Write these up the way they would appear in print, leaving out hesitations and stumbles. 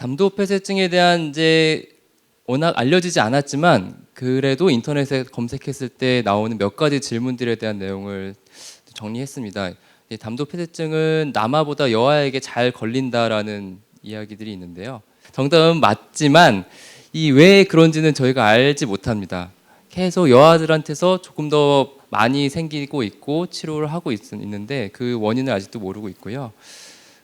담도 폐쇄증에 대한 이제 워낙 알려지지 않았지만 그래도 인터넷에 검색했을 때 나오는 몇 가지 질문들에 대한 내용을 정리했습니다. 이 담도 폐쇄증은 남아보다 여아에게 잘 걸린다라는 이야기들이 있는데요. 정답은 맞지만 이 왜 그런지는 저희가 알지 못합니다. 계속 여아들한테서 조금 더 많이 생기고 있고 치료를 하고 있는데 그 원인을 아직도 모르고 있고요.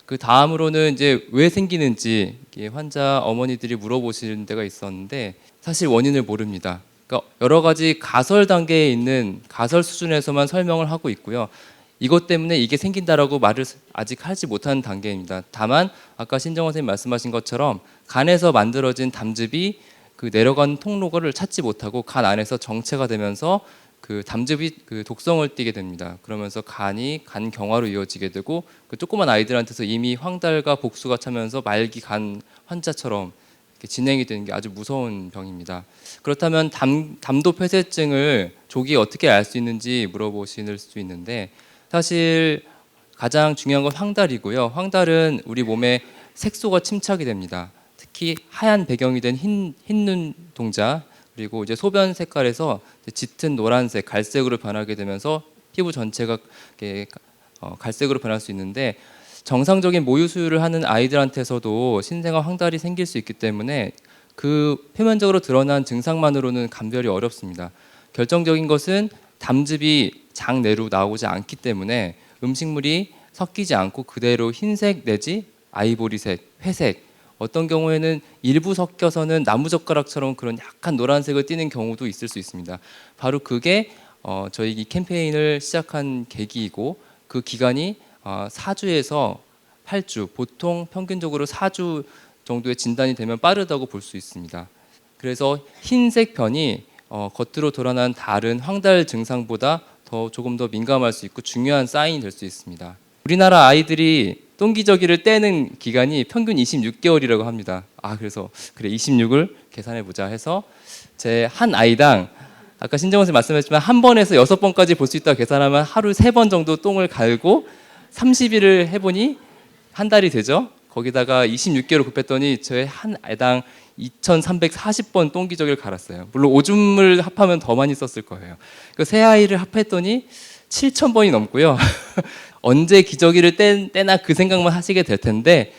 그 다음으로는 이제 왜 생기는지 환자 어머니들이 물어보시는 데가 있었는데 사실 원인을 모릅니다. 그러니까 여러 가지 가설 단계에 있는 가설 수준에서만 설명을 하고 있고요. 이것 때문에 이게 생긴다라고 말을 아직 하지 못하는 단계입니다. 다만 아까 신정원 선생님 말씀하신 것처럼 간에서 만들어진 담즙이 그 내려간 통로를 찾지 못하고 간 안에서 정체가 되면서 그 담즙이 그 독성을 띠게 됩니다. 그러면서 간이 간경화로 이어지게 되고 그 조그만 아이들한테서 이미 황달과 복수가 차면서 말기 간 환자처럼 진행이 되는 게 아주 무서운 병입니다. 그렇다면 담도 폐쇄증을 조기에 어떻게 알 수 있는지 물어보실 수 있는데 사실 가장 중요한 건 황달이고요. 황달은 우리 몸에 색소가 침착이 됩니다. 특히 하얀 배경이 된 흰 눈동자 그리고 이제 소변 색깔에서 짙은 노란색, 갈색으로 변하게 되면서 피부 전체가 갈색으로 변할 수 있는데 정상적인 모유 수유를 하는 아이들한테서도 신생아 황달이 생길 수 있기 때문에 그 표면적으로 드러난 증상만으로는 감별이 어렵습니다. 결정적인 것은 담즙이 장 내로 나오지 않기 때문에 음식물이 섞이지 않고 그대로 흰색 내지 아이보리색, 회색 어떤 경우에는 일부 섞여서는 나무젓가락처럼 그런 약간 노란색을 띠는 경우도 있을 수 있습니다. 바로 그게 저희 이 캠페인을 시작한 계기이고 그 기간이 4주에서 8주, 보통 평균적으로 4주 정도의 진단이 되면 빠르다고 볼 수 있습니다. 그래서 흰색 변이 겉으로 드러난 다른 황달 증상보다 조금 더 민감할 수 있고 중요한 사인이 될 수 있습니다. 우리나라 아이들이 똥기저귀를 떼는 기간이 평균 26개월이라고 합니다. 그래서 그래 26을 계산해 보자 해서 제 한 아이당 아까 신정원 선생님 말씀하셨지만 한 번에서 6번까지 볼 수 있다고 계산하면 하루 3번 정도 똥을 갈고 30일을 해보니 한 달이 되죠. 거기다가 26개월 곱했더니 제 한 아이당 2,340번 똥기저귀를 갈았어요. 물론 오줌을 합하면 더 많이 썼을 거예요. 그 세 아이를 합했더니 7,000번이 넘고요. 언제 기저귀를 떼나 그 생각만 하시게 될 텐데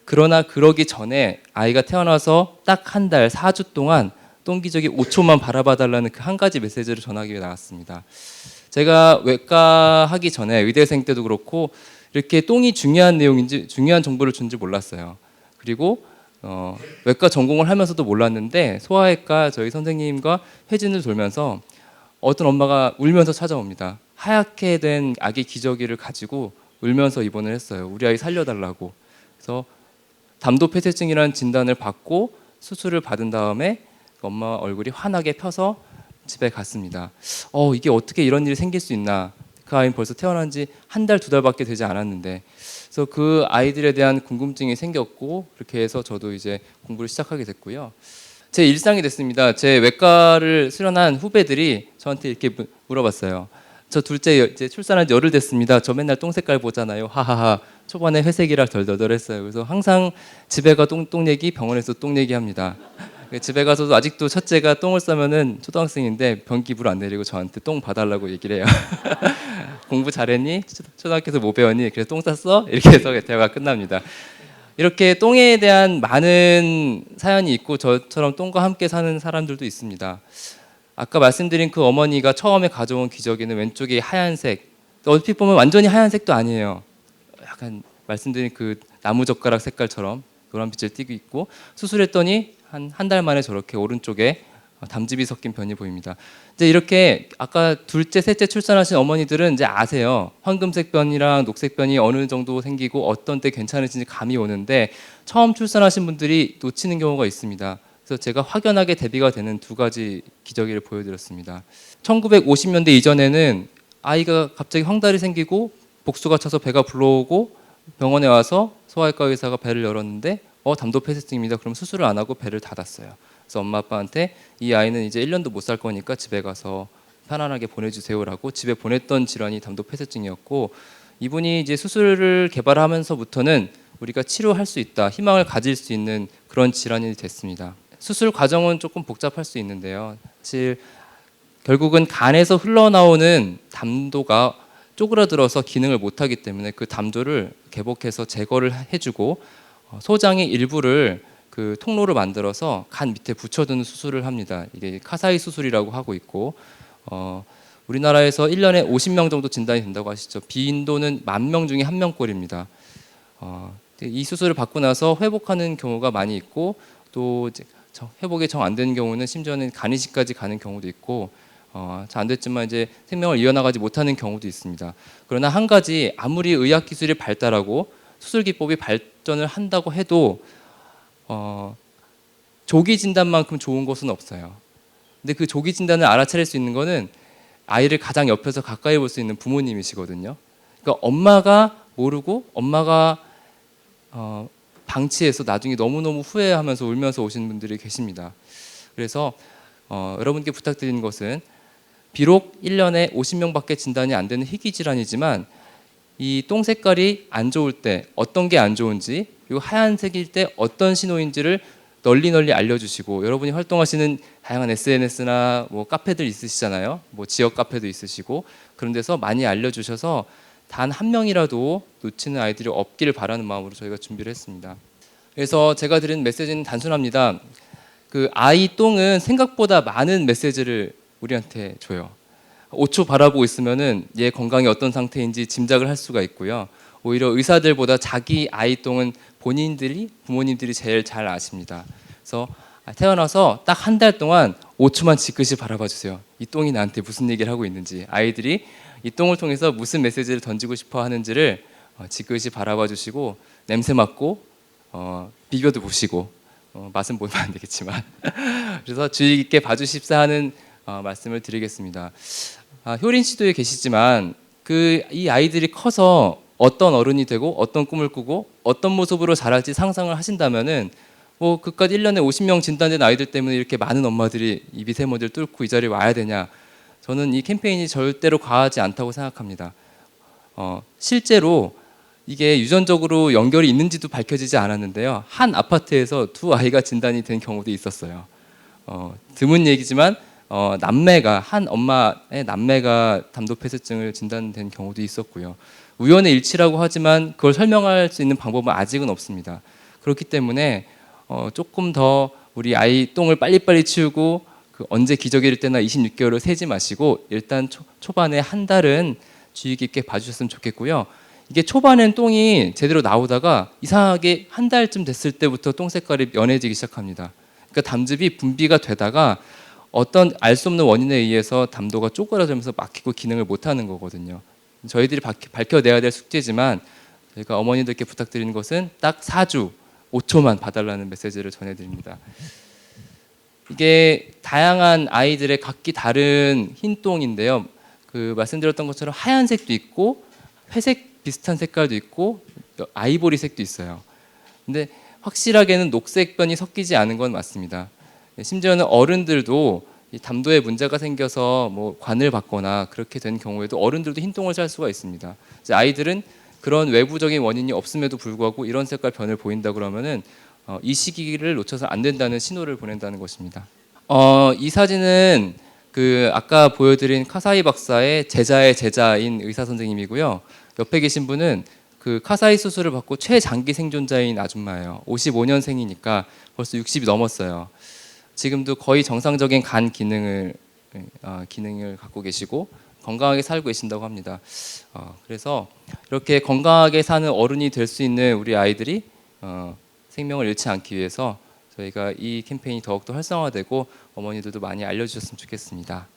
그러나 그러기 전에 아이가 태어나서 딱 한 달 4주 동안 똥기저귀 5초만 바라봐 달라는 그 한 가지 메시지를 전하기 위해 나왔습니다. 제가 외과 하기 전에 의대생 때도 그렇고 이렇게 똥이 중요한 내용인지 중요한 정보를 준지 몰랐어요. 그리고 외과 전공을 하면서도 몰랐는데 소아외과 저희 선생님과 회진을 돌면서 어떤 엄마가 울면서 찾아옵니다. 하얗게 된 아기 기저귀를 가지고 울면서 입원을 했어요. 우리 아이 살려달라고. 그래서 담도 폐쇄증이라는 진단을 받고 수술을 받은 다음에 엄마 얼굴이 환하게 펴서 집에 갔습니다. 이게 어떻게 이런 일이 생길 수 있나. 그 아이는 벌써 태어난 지 한 달, 2달밖에 되지 않았는데 그래서 그 아이들에 대한 궁금증이 생겼고 그렇게 해서 저도 이제 공부를 시작하게 됐고요. 제 일상이 됐습니다. 제 외과를 수련한 후배들이 저한테 이렇게 물어봤어요. 저 둘째 이제 출산한 지 열흘 됐습니다. 저 맨날 똥 색깔 보잖아요. 하하하. 초반에 회색이라 덜덜덜했어요. 그래서 항상 집에 가 똥 얘기, 병원에서 똥 얘기합니다. 집에 가서도 아직도 첫째가 똥을 싸면은 초등학생인데 변기 물 안 내리고 저한테 똥 봐달라고 얘기를 해요. 공부 잘했니? 초등학교에서 뭐 배웠니? 그래서 똥 쌌어? 이렇게 해서 대화가 끝납니다. 이렇게 똥에 대한 많은 사연이 있고 저처럼 똥과 함께 사는 사람들도 있습니다. 아까 말씀드린 그 어머니가 처음에 가져온 기저귀는 왼쪽이 하얀색, 얼핏 보면 완전히 하얀색도 아니에요. 약간 말씀드린 그 나무젓가락 색깔처럼 노란빛을 띠고 있고 수술했더니 한 달 만에 저렇게 오른쪽에 담즙이 섞인 변이 보입니다. 이제 이렇게 아까 둘째, 셋째 출산하신 어머니들은 이제 아세요. 황금색 변이랑 녹색 변이 어느 정도 생기고 어떤 때 괜찮으신지 감이 오는데 처음 출산하신 분들이 놓치는 경우가 있습니다. 그래서 제가 확연하게 대비가 되는 두 가지 기저귀를 보여드렸습니다. 1950년대 이전에는 아이가 갑자기 황달이 생기고 복수가 차서 배가 불러오고 병원에 와서 소아외과 의사가 배를 열었는데 담도 폐쇄증입니다. 그럼 수술을 안 하고 배를 닫았어요. 그래서 엄마 아빠한테 이 아이는 이제 1년도 못 살 거니까 집에 가서 편안하게 보내주세요라고 집에 보냈던 질환이 담도 폐쇄증이었고 이분이 이제 수술을 개발하면서부터는 우리가 치료할 수 있다, 희망을 가질 수 있는 그런 질환이 됐습니다. 수술 과정은 조금 복잡할 수 있는데요. 사실 결국은 간에서 흘러나오는 담도가 쪼그라들어서 기능을 못하기 때문에 그 담도를 개복해서 제거를 해주고 소장의 일부를 그 통로를 만들어서 간 밑에 붙여두는 수술을 합니다. 이게 카사이 수술이라고 하고 있고 우리나라에서 1년에 50명 정도 진단이 된다고 하시죠. 비인도는 10,000명 중에 1명꼴입니다. 이 수술을 받고 나서 회복하는 경우가 많이 있고 또 이제 회복이 정 안 되는 경우는 심지어는 간이식까지 가는 경우도 있고 잘 안 됐지만 이제 생명을 이어나가지 못하는 경우도 있습니다. 그러나 한 가지 아무리 의학 기술이 발달하고 수술 기법이 발전을 한다고 해도 조기 진단만큼 좋은 것은 없어요. 근데 그 조기 진단을 알아차릴 수 있는 거는 아이를 가장 옆에서 가까이 볼 수 있는 부모님이시거든요. 그러니까 엄마가 모르고 엄마가 방치해서 나중에 너무너무 후회하면서 울면서 오시는 분들이 계십니다. 그래서 여러분께 부탁드리는 것은 비록 1년에 50명밖에 진단이 안 되는 희귀 질환이지만 이 똥 색깔이 안 좋을 때 어떤 게 안 좋은지 그리고 하얀색일 때 어떤 신호인지를 널리 알려주시고 여러분이 활동하시는 다양한 SNS나 뭐 카페들 있으시잖아요. 뭐 지역 카페도 있으시고 그런 데서 많이 알려주셔서 단 한 명이라도 놓치는 아이들이 없기를 바라는 마음으로 저희가 준비를 했습니다. 그래서 제가 드리는 메시지는 단순합니다. 그 아이 똥은 생각보다 많은 메시지를 우리한테 줘요. 5초 바라보고 있으면은 얘 건강이 어떤 상태인지 짐작을 할 수가 있고요. 오히려 의사들보다 자기 아이 똥은 부모님들이 제일 잘 아십니다. 그래서 태어나서 딱 한 달 동안 5초만 지그시 바라봐 주세요. 이 똥이 나한테 무슨 얘기를 하고 있는지, 아이들이 이 똥을 통해서 무슨 메시지를 던지고 싶어 하는지를 지그시 바라봐 주시고 냄새 맡고 비교도 보시고 맛은 보면 안 되겠지만 그래서 주의 깊게 봐주십사 하는 말씀을 드리겠습니다. 효린 씨도 계시지만 이 아이들이 커서 어떤 어른이 되고 어떤 꿈을 꾸고 어떤 모습으로 자랄지 상상을 하신다면은 뭐 그까지 1년에 50명 진단된 아이들 때문에 이렇게 많은 엄마들이 이 미세먼지를 뚫고 이 자리에 와야 되냐? 저는 이 캠페인이 절대로 과하지 않다고 생각합니다. 실제로 이게 유전적으로 연결이 있는지도 밝혀지지 않았는데요. 한 아파트에서 두 아이가 진단이 된 경우도 있었어요. 드문 얘기지만 남매가 한 엄마의 남매가 담도폐쇄증을 진단된 경우도 있었고요. 우연의 일치라고 하지만 그걸 설명할 수 있는 방법은 아직은 없습니다. 그렇기 때문에 조금 더 우리 아이 똥을 빨리빨리 치우고 언제 기저귀를 때나 26개월을 세지 마시고 일단 초반에 한 달은 주의 깊게 봐주셨으면 좋겠고요. 이게 초반엔 똥이 제대로 나오다가 이상하게 한 달쯤 됐을 때부터 똥 색깔이 연해지기 시작합니다. 그러니까 담즙이 분비가 되다가 어떤 알 수 없는 원인에 의해서 담도가 쪼그라들면서 막히고 기능을 못하는 거거든요. 저희들이 밝혀내야 될 숙제지만 저희가 어머니들께 부탁드리는 것은 딱 4주 5초만 봐달라는 메시지를 전해드립니다. 이게 다양한 아이들의 각기 다른 흰 똥인데요. 말씀드렸던 것처럼 하얀색도 있고 회색 비슷한 색깔도 있고 아이보리색도 있어요. 근데 확실하게는 녹색변이 섞이지 않은 건 맞습니다. 심지어는 어른들도 이 담도에 문제가 생겨서 뭐 관을 받거나 그렇게 된 경우에도 어른들도 흰 똥을 쌀 수가 있습니다. 이제 아이들은 그런 외부적인 원인이 없음에도 불구하고 이런 색깔 변을 보인다 그러면은 이 시기를 놓쳐서 안 된다는 신호를 보낸다는 것입니다. 이 사진은 아까 보여드린 카사이 박사의 제자의 제자인 의사 선생님이고요. 옆에 계신 분은 카사이 수술을 받고 최장기 생존자인 아줌마예요. 55년생이니까 벌써 60이 넘었어요. 지금도 거의 정상적인 간 기능을 갖고 계시고 건강하게 살고 계신다고 합니다. 그래서 이렇게 건강하게 사는 어른이 될 수 있는 우리 아이들이 생명을 잃지 않기 위해서 저희가 이 캠페인이 더욱더 활성화되고 어머니들도 많이 알려주셨으면 좋겠습니다.